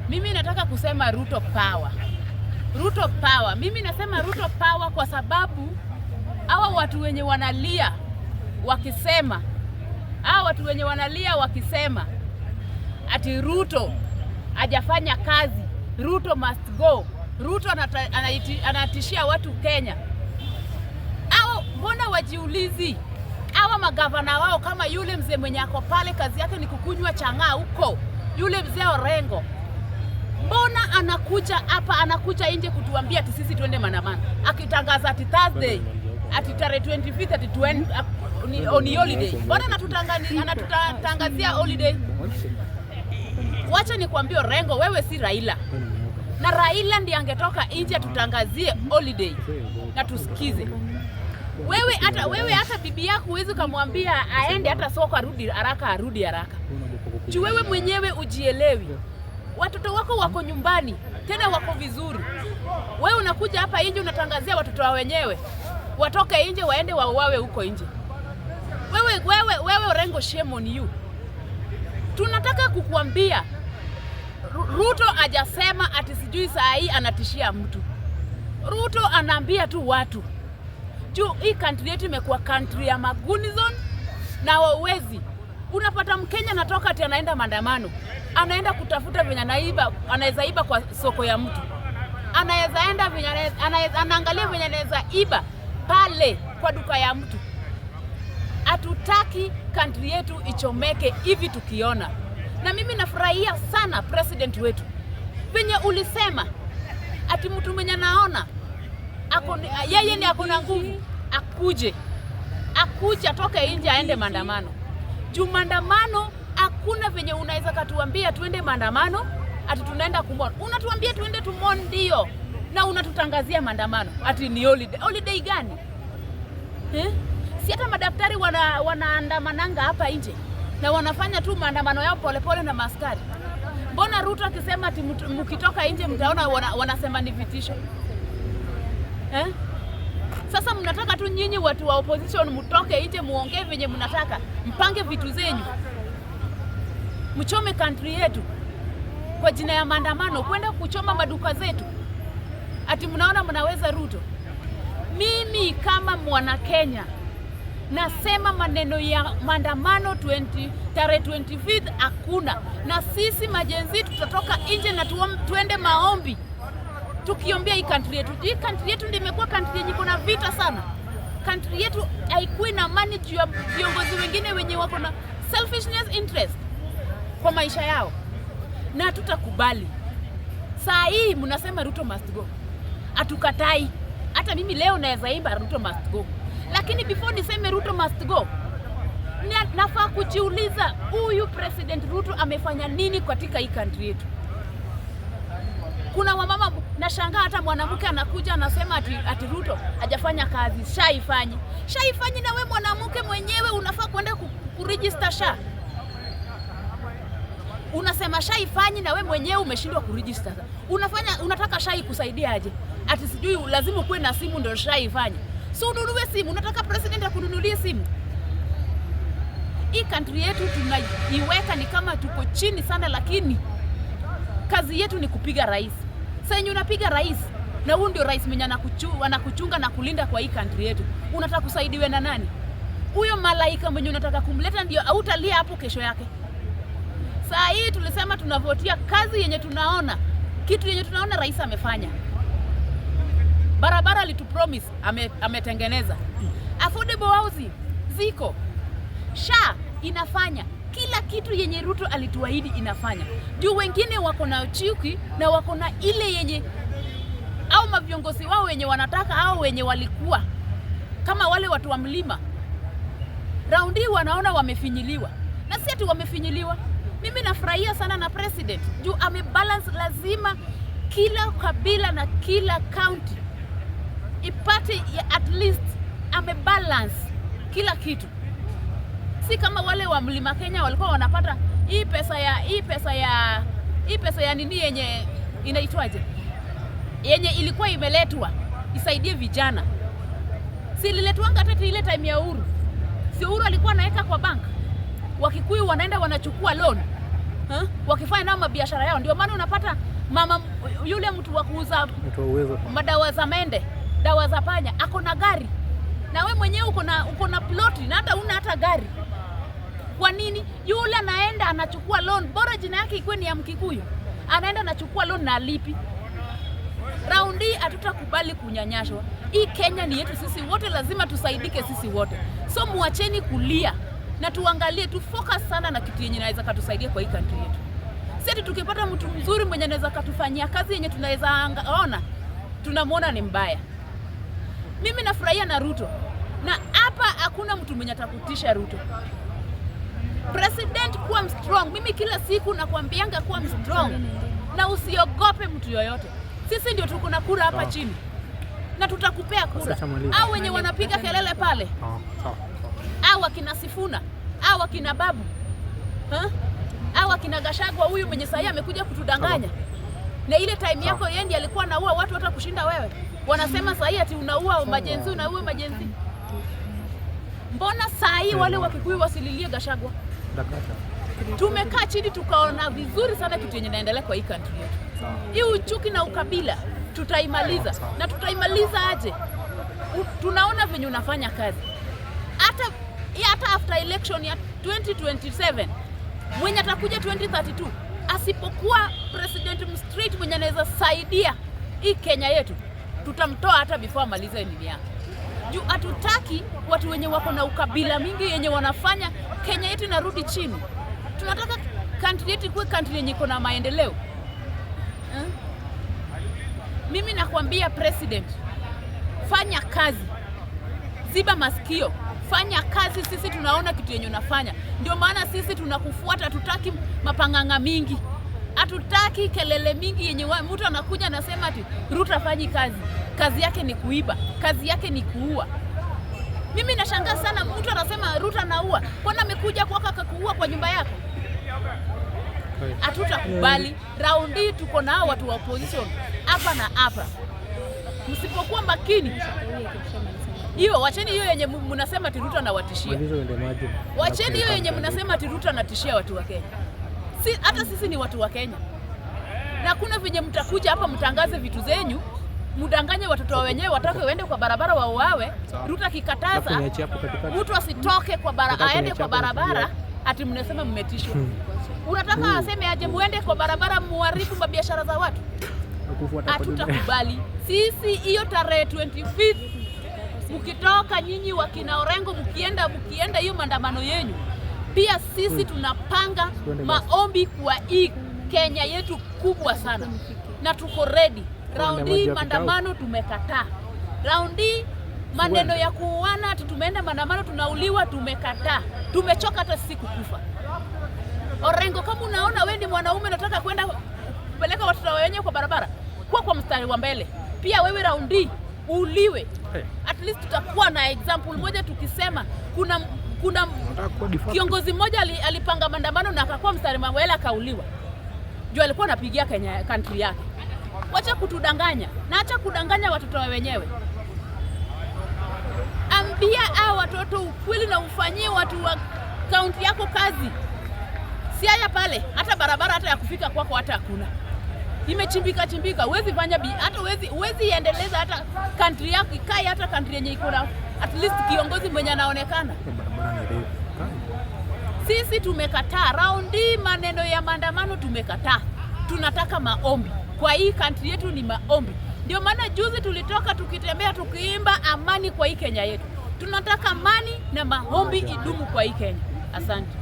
Mimi nataka kusema Ruto power. Ruto power. Mimi nasema Ruto power kwa sababu hawa watu wenye wanalia wakisema ati Ruto hajafanya kazi, Ruto must go, Ruto anatishia watu Kenya. Hao mbona wajiulizi? Hawa magavana wao kama yule mzee mwenye ako pale kazi yake ni kukunywa chang'aa huko, yule mzee Orengo, mbona anakuja nje kutuambia ati sisi tuende maandamano, akitangaza ati Thursday ati tarehe 25 ati on holiday? Mbona anatutangazia holiday? Wacha nikwambie Orengo, wewe si Raila, na Raila ndiye angetoka nje atutangazie holiday na tusikize. Wewe hata bibi yako huwezi kumwambia aende hata soko arudi haraka. Juu wewe mwenyewe ujielewi. Watoto wako wako nyumbani, tena wako vizuri. Wewe unakuja hapa nje unatangazia watoto wa wenyewe watoke nje waende wawe huko nje. Wewe Orengo, shame on you. Tunataka kukuambia Ruto hajasema ati sijui saa hii anatishia mtu. Ruto anaambia tu watu. Juu hii country yetu imekuwa country ya magunizon na wawezi. Unapata Mkenya natoka ati anaenda maandamano, anaenda kutafuta venye anaweza iba kwa soko ya mtu, anaangalia venye anaweza iba pale kwa duka ya mtu. Hatutaki country yetu ichomeke hivi tukiona. Na mimi nafurahia sana president wetu venye ulisema ati mtu mwenye naona yeye ni akona nguvu, akuje atoke nje aende maandamano. Juu maandamano hakuna venye unaweza katuambia tuende maandamano ati tunaenda kumona. Unatuambia tuende tumon ndio, na unatutangazia maandamano ati ni holiday. Holiday gani? Si hata madaktari wanaandamananga hapa nje na wanafanya tu maandamano yao polepole na maskari. Mbona Ruto akisema ati mkitoka nje mtaona wanasema ni vitisho? Sasa mnataka tu nyinyi watu wa opposition mtoke nje muongee venye mnataka, mpange vitu zenyu, mchome country yetu kwa jina ya maandamano, kwenda kuchoma maduka zetu. Ati mnaona mnaweza Ruto? Mimi kama mwana Kenya nasema maneno ya maandamano tarehe 25 hakuna, na sisi majenzi tutatoka nje na tuende maombi tukiombea hii country yetu. Hii country yetu ndio imekuwa country yenye kuna vita sana. Country yetu haikuwa na amani juu ya viongozi wengine wenye wako na selfishness interest kwa maisha yao, na tutakubali. Saa hii mnasema Ruto must go, atukatai. Hata mimi leo naweza imba Ruto must go, lakini before niseme Ruto must go, nafaa kujiuliza huyu president Ruto amefanya nini katika hii country yetu. Kuna wamama nashangaa, hata mwanamke anakuja anasema ati Ruto hajafanya kazi. Shaifanyi na we mwanamke mwenyewe unafaa kwenda kuregister SHA. Unasema shaifanyi na we mwenyewe umeshindwa kuregister. Unataka SHA kusaidia aje? Ati sijui lazima kuwe na simu ndio SHA ifanye. So ununue simu, unataka president akununulie simu? Hii country yetu tunaiweka ni kama tuko chini sana, lakini kazi yetu ni kupiga rais. Sasa unapiga rais na huyu ndio rais mwenye anakuchunga na kulinda kwa hii country yetu. Unataka kusaidiwe na nani? Huyo malaika mwenye unataka kumleta ndio hautalia hapo kesho yake. Saa hii tulisema tunavotia kazi yenye tunaona, kitu yenye tunaona rais amefanya. Barabara alitupromise ametengeneza. Affordable housing ziko. SHA inafanya. Kila kitu yenye Ruto alituahidi inafanya. Juu wengine wako na chuki na wako na ile yenye au maviongozi wao wenye wanataka au wenye walikuwa kama wale watu wa mlima. Raundi wanaona wamefinyiliwa. Na si ati wamefinyiliwa. Mimi nafurahia sana na president. Juu amebalance, lazima kila kabila na kila county ipate at least amebalance kila kitu. Si kama wale wa Mlima Kenya walikuwa wanapata hii pesa ya nini yenye inaitwaje? Yenye ilikuwa imeletwa isaidie vijana. Si ililetwanga hata ile time ya Uhuru. Si Uhuru alikuwa anaweka kwa bank. Wakikuyu wanaenda wanachukua loan. wakifanya nao mabiashara yao. Ndio maana unapata mama yule mtu wa kuuza madawa za mende, dawa za panya, ako na gari, na we mwenyewe uko na ploti na hata una hata gari. Kwa nini? Yule anaenda anachukua loan, bora jina yake ikuwe ni ya Mkikuyu, anaenda anachukua loan na alipi. Raundi hatutakubali kunyanyashwa. Hii Kenya ni yetu sisi wote, lazima tusaidike sisi wote. So muacheni kulia na tuangalie, tufocus sana na kitu yenye inaweza katusaidia kwa hii country yetu. Sisi tukipata mtu mzuri mwenye anaweza katufanyia kazi yenye tunaweza ona, tunamwona ni mbaya. Mimi nafurahia na Ruto, na hapa hakuna mtu mwenye atakutisha Ruto. President, kuwa strong. Mimi kila siku nakwambianga kuwa strong na usiogope mtu yoyote. Sisi ndio tuko na kura hapa chini na tutakupea kura. Au wenye wanapiga kelele pale, au akina Sifuna, au akina Babu, au akina Gachagua, huyu mwenye sasa amekuja kutudanganya. Na ile time yako yeye ndiye alikuwa anaua watu hata kushinda wewe. Wanasema sasa ati unaua majenzi, unaua majenzi. Mbona sasa wale wa Kikuyu wasililie Gachagua? Tumekaa chini tukaona vizuri sana kitu yenye inaendelea kwa hii country yetu. Hii uchuki na ukabila tutaimaliza. Na tutaimaliza aje? Tunaona venye unafanya kazi. Hata after election ya 2027 mwenye atakuja 2032 asipokuwa president straight mwenye anaweza saidia hii Kenya yetu, tutamtoa hata before amalize nini yake. Juu hatutaki watu wenye wako na ukabila mingi yenye wanafanya Kenya yetu narudi chini. Tunataka country yetu kuwe country yenye iko na maendeleo. Mimi nakwambia president, fanya kazi. Ziba masikio, fanya kazi. Sisi tunaona kitu yenye unafanya. Ndio maana sisi tunakufuata, hatutaki mapanganga mingi. Hatutaki kelele mingi yenye mtu anakuja anasema ati Ruto afanyi kazi. Kazi yake ni kuiba, kazi yake ni kuua. Mimi nashangaa sana mtu anasema Ruto anaua. Kwani amekuja kwako akakuua kwa nyumba yako? Hatutakubali. Raundi tuko na watu wa opposition hapa na hapa. Msipokuwa makini. Hiyo wacheni hiyo yenye mnasema ati Ruto anawatishia. Wacheni hiyo yenye mnasema ati Ruto anatishia watu wa Kenya. Hata sisi ni watu wa Kenya. Na kuna venye mtakuja hapa mtangaze vitu zenyu, mudanganye watoto wa wenyewe watoke waende kwa barabara wauawe. Ruto akikataza mtu asitoke kwa barabara, aende kwa barabara, ati mnasema mmetishwa. Unataka aseme aje muende kwa barabara muharibu mabiashara za watu? Hatutakubali. Sisi hiyo tarehe 25 mkitoka nyinyi wakina Orengo mkienda hiyo maandamano yenu, pia sisi tunapanga maombi kwa hii Kenya yetu kubwa sana. Na tuko ready. Raundi maandamano tumekataa. Raundi maneno ya kuuana ati tumeenda maandamano tunauliwa tumekataa. Tumechoka hata sisi kukufa. Orengo, kama unaona wewe ni mwanaume unataka kwenda kupeleka watoto wenyewe kwa barabara, kwa mstari wa mbele. Pia wewe raundi uliwe. At least tutakuwa na example moja tukisema kuna kiongozi mmoja alipanga maandamano na akakuwa mstari wa mbele akauliwa. Juu alikuwa anapigia Kenya country yake. Wacha kutudanganya na acha kudanganya watoto wenyewe. Ambia hao watoto ukweli na ufanyie watu wa kaunti yako kazi. Si haya pale, hata barabara hata ya kufika kwako hata hakuna. Imechimbika. Huwezi fanya hata huwezi endeleza hata country yako ikae hata country yenye iko na at least kiongozi mwenye anaonekana. Sisi tumekataa raundi maneno ya maandamano, tumekataa. Tunataka maombi. Kwa hii country yetu ni maombi. Ndio maana juzi tulitoka tukitembea tukiimba amani kwa hii Kenya yetu. Tunataka amani na maombi idumu kwa hii Kenya. Asante.